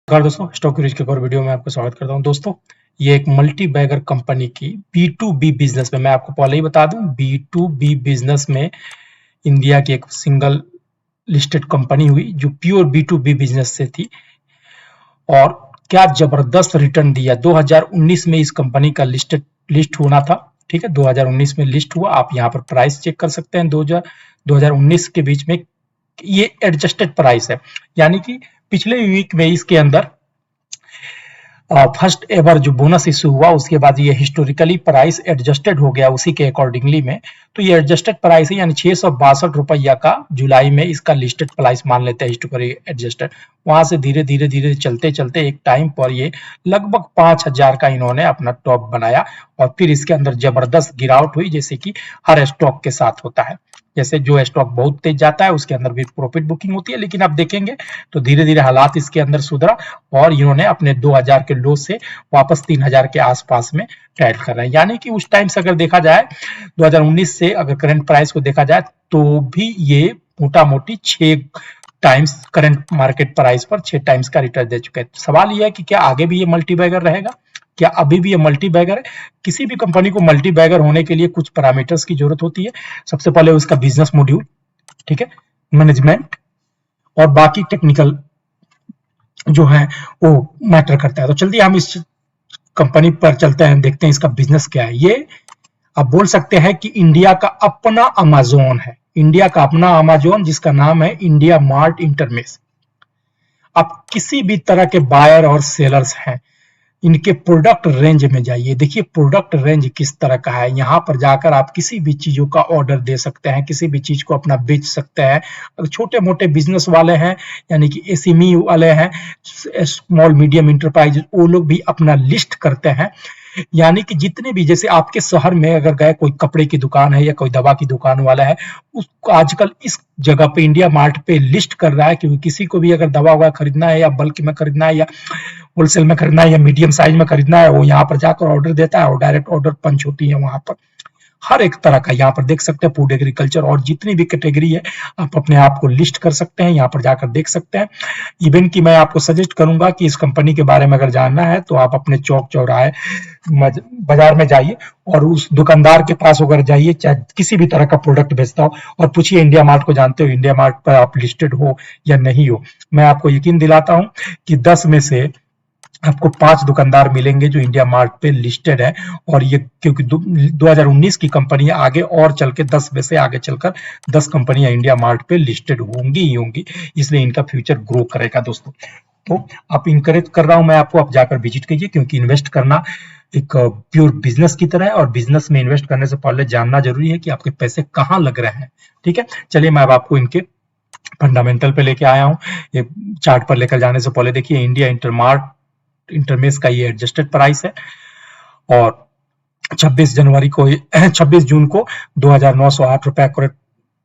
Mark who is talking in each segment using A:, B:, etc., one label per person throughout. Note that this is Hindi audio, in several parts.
A: नमस्कार दोस्तों, स्टॉक क्विज के एक और वीडियो में आपका स्वागत करता हूं। दोस्तों, ये एक मल्टी बैगर कंपनी की B2B बिजनेस में, मैं आपको पहले ही बता दूं, B2B बिजनेस में इंडिया की एक सिंगल लिस्टेड कंपनी हुई जो प्योर B2B बिजनेस से थी और क्या जबरदस्त रिटर्न दिया। 2019 में इस कंपनी का लिस्ट होना था। ठीक है, 2019 में लिस्ट हुआ। आप यहाँ पर प्राइस चेक कर सकते हैं। 2019 के बीच में ये एडजस्टेड प्राइस है, यानी कि पिछले वीक में इसके अंदर फर्स्ट एवर जो बोनस इश्यू हुआ, उसके बाद ये हिस्टोरिकली प्राइस एडजस्टेड हो गया उसी के अकॉर्डिंगली में। तो ये एडजस्टेड प्राइस है, यानी 662 रुपया का जुलाई में इसका लिस्टेड प्राइस मान लेते हैं हिस्टोरिकली एडजस्टेड। वहां से धीरे धीरे धीरे चलते चलते एक टाइम पर ये लगभग 5000 का इन्होंने अपना टॉप बनाया और फिर इसके अंदर जबरदस्त गिरावट हुई, जैसे कि हर स्टॉक के साथ होता है। जैसे जो स्टॉक बहुत तेज जाता है उसके अंदर भी प्रॉफिट बुकिंग होती है, लेकिन आप देखेंगे तो धीरे धीरे हालात इसके अंदर सुधरा और इन्होंने अपने 2000 के लो से वापस 3000 के आसपास में ट्रेड कर रहे हैं। यानी कि उस टाइम से अगर देखा जाए 2019 से अगर करंट प्राइस को देखा जाए तो भी ये मोटा मोटी 6 टाइम्स करंट मार्केट प्राइस पर 6 टाइम्स का रिटर्न दे चुके हैं। सवाल यह है कि क्या आगे भी ये मल्टी बैगर रहेगा, क्या अभी भी ये मल्टी बैगर है। किसी भी कंपनी को मल्टी बैगर होने के लिए कुछ पैरामीटर्स की जरूरत होती है। सबसे पहले उसका बिजनेस मॉड्यूल, ठीक है, मैनेजमेंट और बाकी टेक्निकल जो है वो मैटर करता है। तो चलिए हम इस कंपनी पर चलते हैं, देखते हैं इसका बिजनेस क्या है। ये आप बोल सकते हैं कि इंडिया का अपना अमेज़न है, इंडिया का अपना अमेज़न जिसका नाम है इंडिया मार्ट इंटरमेश। आप किसी भी तरह के बायर और सेलर्स हैं, इनके प्रोडक्ट रेंज में जाइए, देखिए प्रोडक्ट रेंज किस तरह का है। यहाँ पर जाकर आप किसी भी चीजों का ऑर्डर दे सकते हैं, किसी भी चीज को अपना बेच सकते हैं। अगर छोटे मोटे बिजनेस वाले हैं, यानी कि एसएमई वाले हैं, स्मॉल मीडियम इंटरप्राइज, वो लोग भी अपना लिस्ट करते हैं। यानी कि जितने भी, जैसे आपके शहर में अगर गए, कोई कपड़े की दुकान है या कोई दवा की दुकान वाला है, उसको आजकल इस जगह पे इंडिया मार्ट पे लिस्ट कर रहा है, क्योंकि किसी को भी अगर दवा ववा खरीदना है या बल्क में खरीदना है या होलसेल में खरीदना है या मीडियम साइज में खरीदना है, वो यहाँ पर जाकर ऑर्डर देता है और डायरेक्ट ऑर्डर पंच होती है वहां पर। हर एक तरह का यहाँ पर देख सकते हैं, फूड एग्रीकल्चर और जितनी भी कैटेगरी है आप अपने आप को लिस्ट कर सकते हैं, यहाँ पर जाकर देख सकते हैं। इवन कि मैं आपको सजेस्ट करूंगा कि इस कंपनी के बारे में अगर जानना है तो आप अपने चौक चौराहे बाजार में जाइए और उस दुकानदार के पास अगर जाइए, चाहे किसी भी तरह का प्रोडक्ट बेचता हो, और पूछिए इंडिया मार्ट को जानते हो, इंडिया मार्ट पर आप लिस्टेड हो या नहीं हो। मैं आपको यकीन दिलाता हूं कि 10 में से आपको 5 दुकानदार मिलेंगे जो इंडिया मार्ट पे लिस्टेड है। और ये क्योंकि 2019 की कंपनियां आगे और चल के 10 में से आगे चलकर 10 कंपनियां इंडिया मार्ट पे लिस्टेड होंगी ही होंगी, इसलिए इनका फ्यूचर ग्रो करेगा दोस्तों। तो आप इंकरेज कर रहा हूं मैं आपको, आप जाकर विजिट कीजिए, क्योंकि इन्वेस्ट करना एक प्योर बिजनेस की तरह है और बिजनेस में इन्वेस्ट करने से पहले जानना जरूरी है कि आपके पैसे कहाँ लग रहे हैं। ठीक है, चलिए मैं अब आपको इनके फंडामेंटल पे लेके आया हूँ। ये चार्ट पर लेकर जाने से पहले देखिए, इंडिया इंटरमेश का ये एडजस्टेड प्राइस है और 26 जून को 2908 रुपए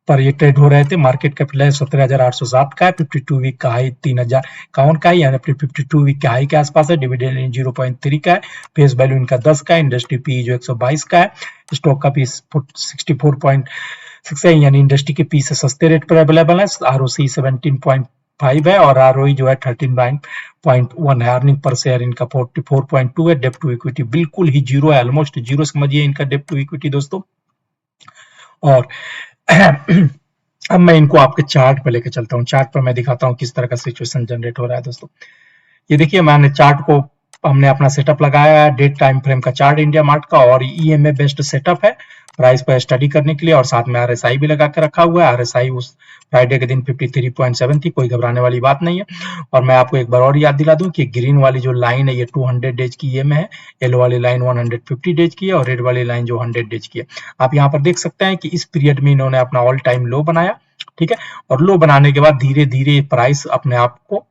A: पर ये ट्रेड हो रहे थे। मार्केट कैपिटल 17,807 का है। 52 वीक का हाई 3051 का है, यानी 52 वीक के हाई के आसपास है। डिविडेंड 0.3 का है। फेस वैल्यू इनका 10 का है। इंडस्ट्री पी जो 122 का है। स्टॉक का पी 64.6 है, यानी इंडस्ट्री के पी से सस्ते रेट पर अवेलेबल है। आरओसी 17.5 है और आरओई जो है 13.1 है। अर्निंग पर शेयर इनका 44.2 है। डेप्ट टू इक्विटी बिल्कुल ही जीरो है, ऑलमोस्ट जीरो समझिए इनका डेप्ट टू इक्विटी दोस्तों। और अब मैं इनको आपके चार्ट पे लेके चलता हूँ। चार्ट पर मैं दिखाता हूँ किस तरह का सिचुएशन जनरेट हो रहा है दोस्तों। ये देखिए, मैंने चार्ट को, हमने अपना सेटअप लगाया है, डेट टाइम फ्रेम का चार्ट इंडिया मार्ट का, और ईएमए बेस्ड सेटअप है प्राइस पर स्टडी करने के लिए, और साथ में आरएसआई भी लगा के रखा हुआ है। आरएसआई उस फ्राइडे के दिन 53.7 थी, कोई घबराने वाली बात नहीं है। और मैं आपको एक बार और याद दिला दूं कि ग्रीन वाली जो लाइन है ये 200 डेज की ईएमए है, येलो वाली लाइन 150 डेज की है और रेड वाली लाइन जो 100 डेज की है। आप यहाँ पर देख सकते हैं कि इस पीरियड में इन्होंने अपना ऑल टाइम लो बनाया, ठीक है, और लो बनाने के बाद धीरे धीरे प्राइस अपने आप को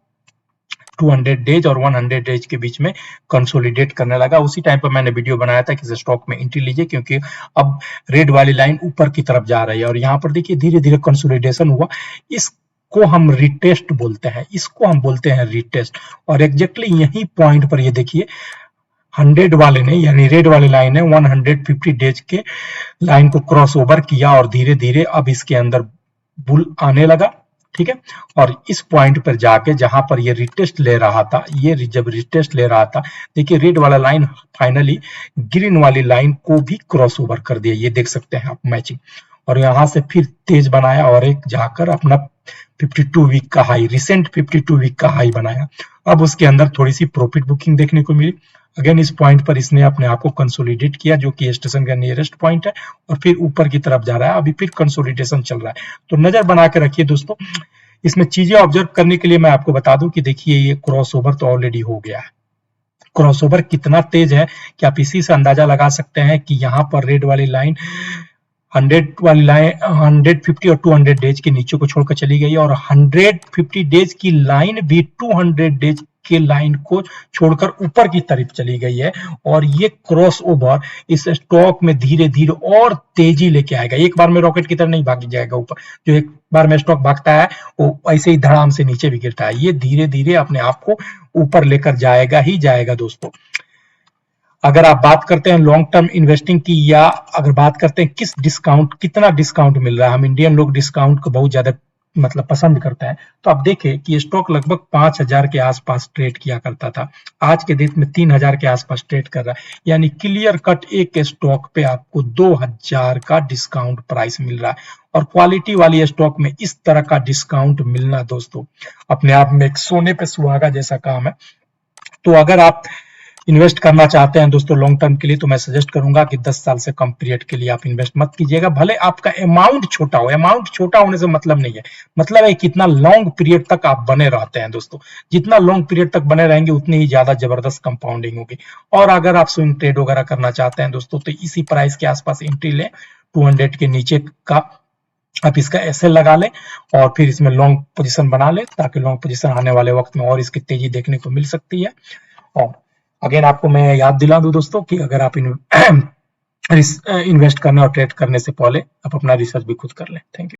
A: 200 डेज और 100 डेज के बीच में कंसोलिडेट करने लगा। उसी टाइम पर मैंने वीडियो बनाया था कि स्टॉक में एंट्री लीजिए, क्योंकि अब रेड वाली लाइन ऊपर की तरफ जा रही है और यहाँ पर देखिए धीरे धीरे कंसोलिडेशन हुआ। इसको हम रिटेस्ट बोलते हैं, इसको हम बोलते हैं रिटेस्ट। और एग्जैक्टली यही पॉइंट पर ये देखिए 100 वाले ने, यानी रेड वाली लाइन है, 150 डेज के लाइन को क्रॉस ओवर किया और धीरे धीरे अब इसके अंदर बुल आने लगा। ठीक है। और इस पॉइंट पर जाके जहां पर ये रिटेस्ट ले रहा था, ये जब रिटेस्ट ले रहा था, देखिए रेड वाला लाइन फाइनली ग्रीन वाली लाइन को भी क्रॉस ओवर कर दिया, ये देख सकते हैं आप मैचिंग। और यहां से फिर तेज बनाया और एक जाकर अपना 52 वीक का हाई, रिसेंट 52 वीक का हाई बनाया। अब उसके अंदर थोड़ी सी प्रॉफिट बुकिंग देखने को मिली। अगेन इस पॉइंट पर इसने अपने आप को कंसोलिडेट किया, जो कि स्टेशन का नियरेस्ट पॉइंट है, और फिर ऊपर की तरफ जा रहा है। अभी फिर कंसोलिडेशन चल रहा है, तो नजर बना के रखिए दोस्तों। इसमें चीजें ऑब्जर्व करने के लिए मैं आपको बता दूं कि देखिए ये क्रॉसओवर तो ऑलरेडी हो गया है। क्रॉसओवर कितना तेज है कि आप इसी से अंदाजा लगा सकते हैं कि यहाँ पर रेड वाली लाइन 100 वाली लाइन 150 और 200 डेज के नीचे को छोड़कर चली गई, और 150 डेज की लाइन भी 200 डेज के लाइन को छोड़कर ऊपर की तरफ चली गई है। और ये क्रॉस ओवर इस स्टॉक में धीरे धीरे और तेजी लेके आएगा, एक बार में रॉकेट की तरह नहीं भाग जाएगा ऊपर। जो एक बार में स्टॉक भागता है वो ऐसे ही धड़ाम से नीचे भी गिरता है, ये धीरे धीरे अपने आप को ऊपर लेकर जाएगा ही जाएगा दोस्तों। अगर आप बात करते हैं लॉन्ग टर्म इन्वेस्टिंग की, या अगर बात करते हैं किस डिस्काउंट, कितना डिस्काउंट मिल रहा है, हम इंडियन लोग डिस्काउंट को बहुत ज्यादा मतलब पसंद करते हैं। तो आप देखें कि स्टॉक लगभग 5000 के आसपास ट्रेड किया करता था, आज के डेट में 3000 के आसपास ट्रेड कर रहा है। यानी क्लियर कट एक स्टॉक पे आपको 2000 का डिस्काउंट प्राइस मिल रहा है। और क्वालिटी वाली स्टॉक में इस तरह का डिस्काउंट मिलना दोस्तों अपने आप में एक सोने पे सुहागा जैसा काम है। तो अगर आप इन्वेस्ट करना चाहते हैं दोस्तों लॉन्ग टर्म के लिए, तो मैं सजेस्ट करूंगा कि 10 साल से कम पीरियड के लिए आप इन्वेस्ट मत कीजिएगा। भले आपका अमाउंट छोटा हो, अमाउंट छोटा होने से मतलब नहीं है, मतलब है कितना लॉन्ग पीरियड तक आप बने रहते हैं दोस्तों। जितना लॉन्ग पीरियड तक बने रहेंगे उतनी ही ज्यादा जबरदस्त कंपाउंडिंग होगी। और अगर आप स्विंग ट्रेड वगैरह करना चाहते हैं दोस्तों, तो इसी प्राइस के आसपास एंट्री लें, 200 के नीचे का आप इसका एसएल लगा लें, और फिर इसमें लॉन्ग पोजीशन बना लें, ताकि लॉन्ग पोजीशन आने वाले वक्त में और इसकी तेजी देखने को मिल सकती है। और अगेन आपको मैं याद दिला दूं दोस्तों कि अगर आप इन्वेस्ट करने और ट्रेड करने से पहले आप अपना रिसर्च भी खुद कर लें। Thank you.